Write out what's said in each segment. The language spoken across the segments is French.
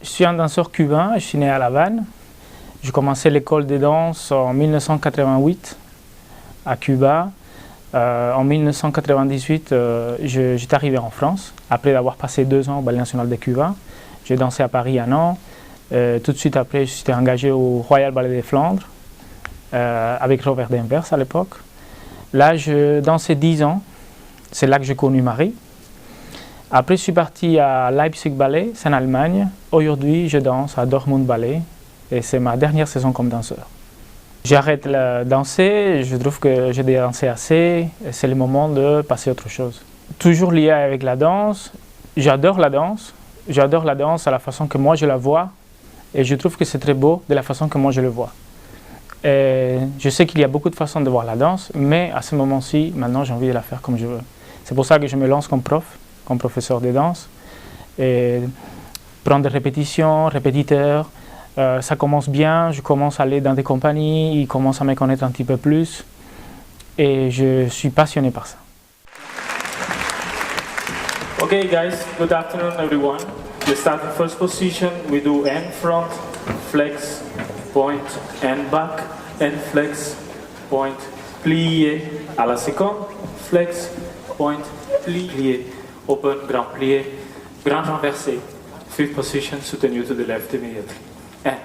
Je suis un danseur cubain, je suis né à La Havane. J'ai commencé l'école de danse en 1988 à Cuba. En 1998, j'étais arrivé en France, après avoir passé 2 ans au Ballet National de Cuba. J'ai dansé à Paris 1 an. Tout de suite après, j'étais engagé au Royal Ballet des Flandres, avec Robert Denvers à l'époque. Là, je dansais 10 ans. C'est là que j'ai connu Marie. Après, je suis parti à Leipzig Ballet, c'est en Allemagne. Aujourd'hui, je danse à Dortmund Ballet et c'est ma dernière saison comme danseur. J'arrête de danser, je trouve que j'ai dansé assez et c'est le moment de passer à autre chose. Toujours lié avec la danse, j'adore la danse à la façon que moi je la vois et je trouve que c'est très beau de la façon que moi je le vois. Et je sais qu'il y a beaucoup de façons de voir la danse, mais à ce moment-ci, maintenant j'ai envie de la faire comme je veux. C'est pour ça que je me lance comme prof, comme professeur de danse, et prendre des répétitions, répétiteurs. Ça commence bien, je commence à aller dans des compagnies, ils commencent à me connaître un petit peu plus, et je suis passionné par ça. Okay guys, good afternoon everyone. Let's start in first position, we do end front, flex, point, and back, and flex, point, plié. À la seconde, flex, point, plié. Open, grand plié, grand renversé. Fifth position, soutenu to the left immediately. And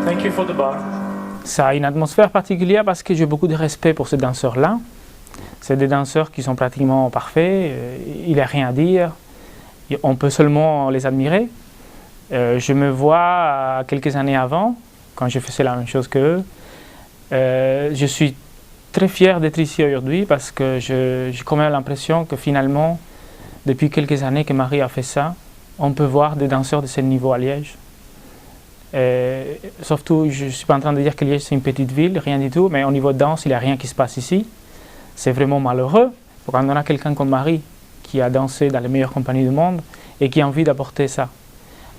Thank you for the bar. Ça a une atmosphère particulière parce que j'ai beaucoup de respect pour ces danseurs-là. C'est des danseurs qui sont pratiquement parfaits, il n'y a rien à dire, on peut seulement les admirer. Je me vois quelques années avant, quand je faisais la même chose qu'eux. Je suis très fier d'être ici aujourd'hui parce que j'ai quand même l'impression que finalement, depuis quelques années que Marie a fait ça, on peut voir des danseurs de ce niveau à Liège. Surtout, je ne suis pas en train de dire que Liège c'est une petite ville, rien du tout, mais au niveau de danse, il n'y a rien qui se passe ici. C'est vraiment malheureux quand on a quelqu'un comme Marie qui a dansé dans les meilleures compagnies du monde et qui a envie d'apporter ça.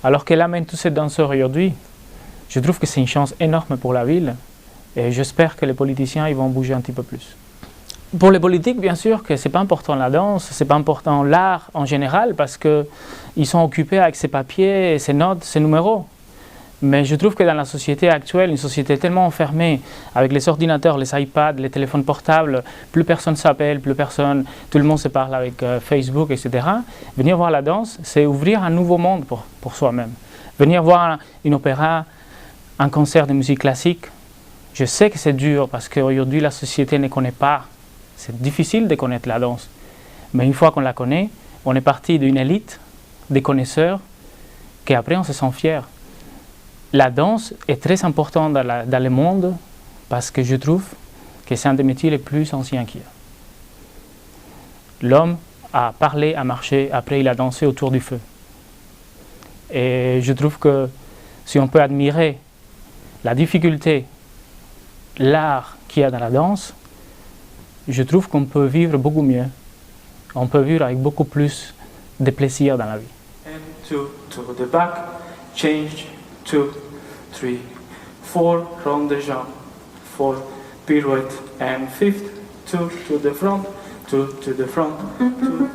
Alors qu'elle amène tous ces danseurs aujourd'hui, je trouve que c'est une chance énorme pour la ville et j'espère que les politiciens ils vont bouger un petit peu plus. Pour les politiques, bien sûr que ce n'est pas important la danse, ce n'est pas important l'art en général parce qu'ils sont occupés avec ces papiers, ces notes, ces numéros. Mais je trouve que dans la société actuelle, une société tellement enfermée avec les ordinateurs, les iPads, les téléphones portables, plus personne s'appelle, tout le monde se parle avec Facebook, etc. Venir voir la danse, c'est ouvrir un nouveau monde pour soi-même. Venir voir une opéra, un concert de musique classique, je sais que c'est dur parce qu'aujourd'hui la société ne connaît pas. C'est difficile de connaître la danse. Mais une fois qu'on la connaît, on est parti d'une élite, des connaisseurs, qu'après on se sent fier. La danse est très importante dans le monde parce que je trouve que c'est un des métiers les plus anciens qu'il y a. L'homme a parlé, a marché, après il a dansé autour du feu. Et je trouve que si on peut admirer la difficulté, l'art qu'il y a dans la danse, je trouve qu'on peut vivre beaucoup mieux. On peut vivre avec beaucoup plus de plaisir dans la vie. And two to the back, change, 2, 3, 4, round the jump, 4, pirouette, and fifth, 2 to the front, 2 to the front, 2.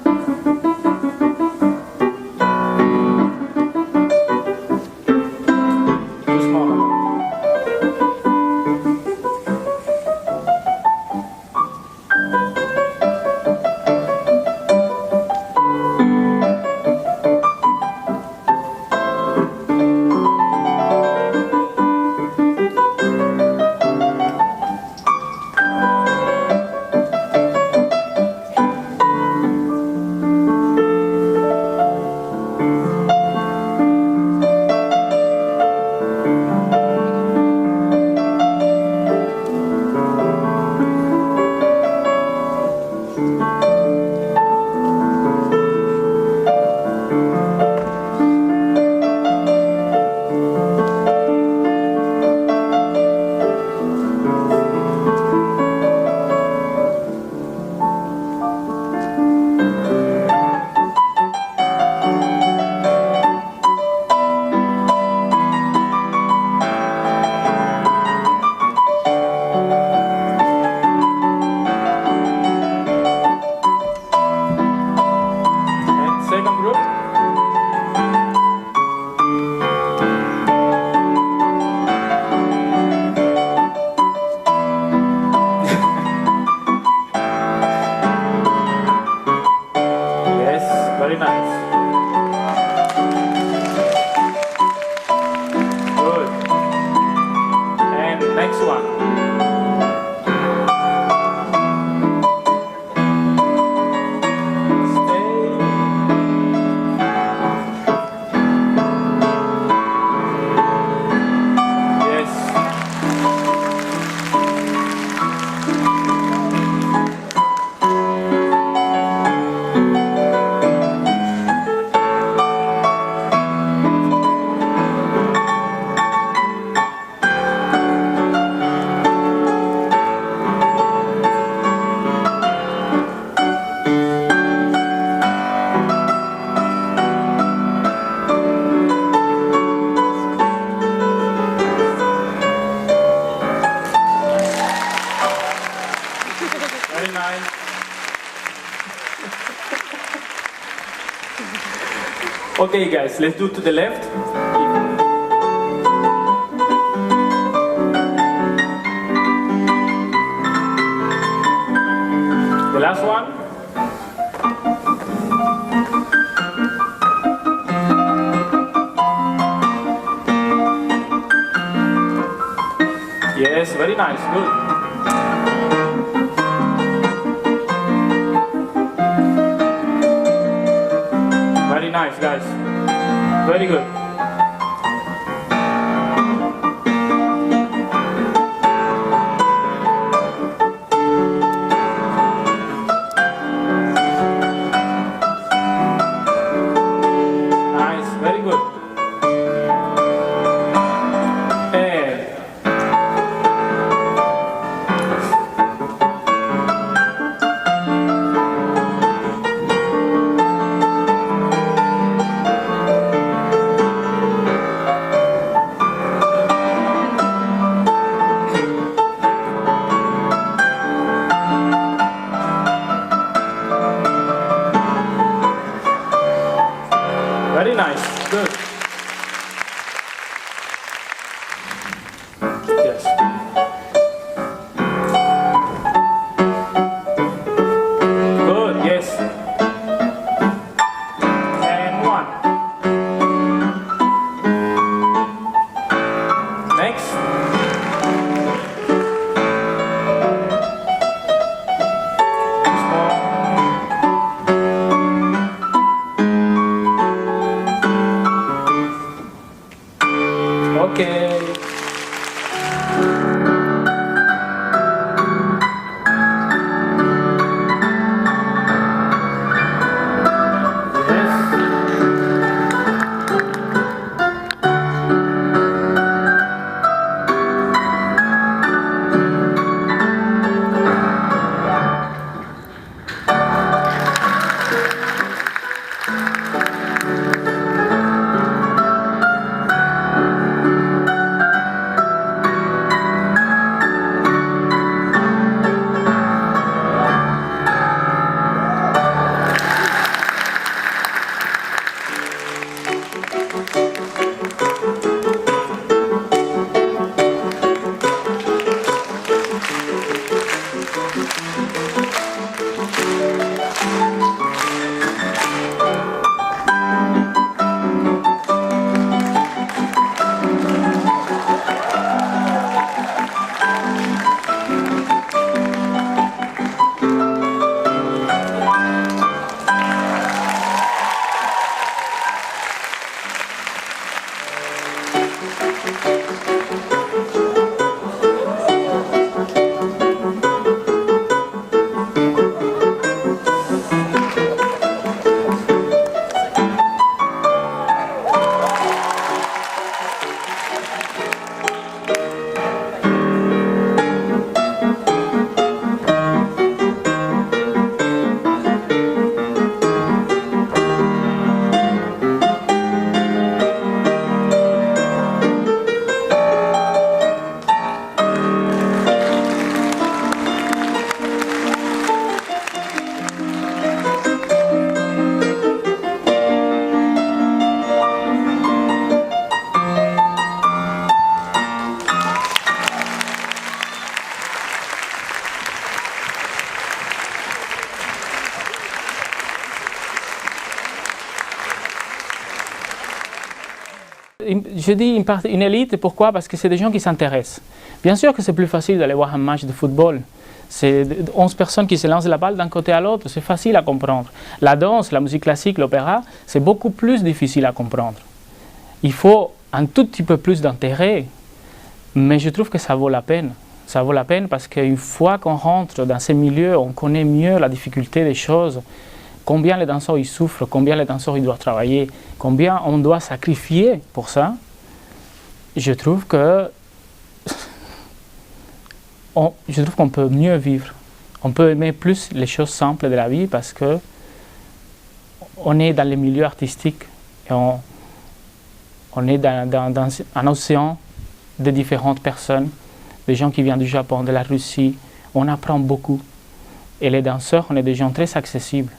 Very nice. Good. And next one. Stay. Yes. nice. Okay, guys, let's do to the left. The last one. Yes, very nice, good. Very nice, guys. Very good. Nice, very good. And very nice, good. Yes. Good, yes. And one. Next. Small. Okay. Yes. Je dis une élite, pourquoi? Parce que c'est des gens qui s'intéressent. Bien sûr que c'est plus facile d'aller voir un match de football. C'est 11 personnes qui se lancent la balle d'un côté à l'autre, c'est facile à comprendre. La danse, la musique classique, l'opéra, c'est beaucoup plus difficile à comprendre. Il faut un tout petit peu plus d'intérêt, mais je trouve que ça vaut la peine. Ça vaut la peine parce qu'une fois qu'on rentre dans ces milieux, on connaît mieux la difficulté des choses, combien les danseurs ils souffrent, combien les danseurs ils doivent travailler, combien on doit sacrifier pour ça. Je trouve que qu'on peut mieux vivre. On peut aimer plus les choses simples de la vie parce que on est dans les milieux artistiques et on est dans un océan de différentes personnes, des gens qui viennent du Japon, de la Russie. On apprend beaucoup. Et les danseurs, on est des gens très accessibles.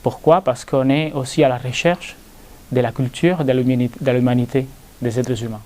Pourquoi? Parce qu'on est aussi à la recherche de la culture, de l'humanité des êtres humains.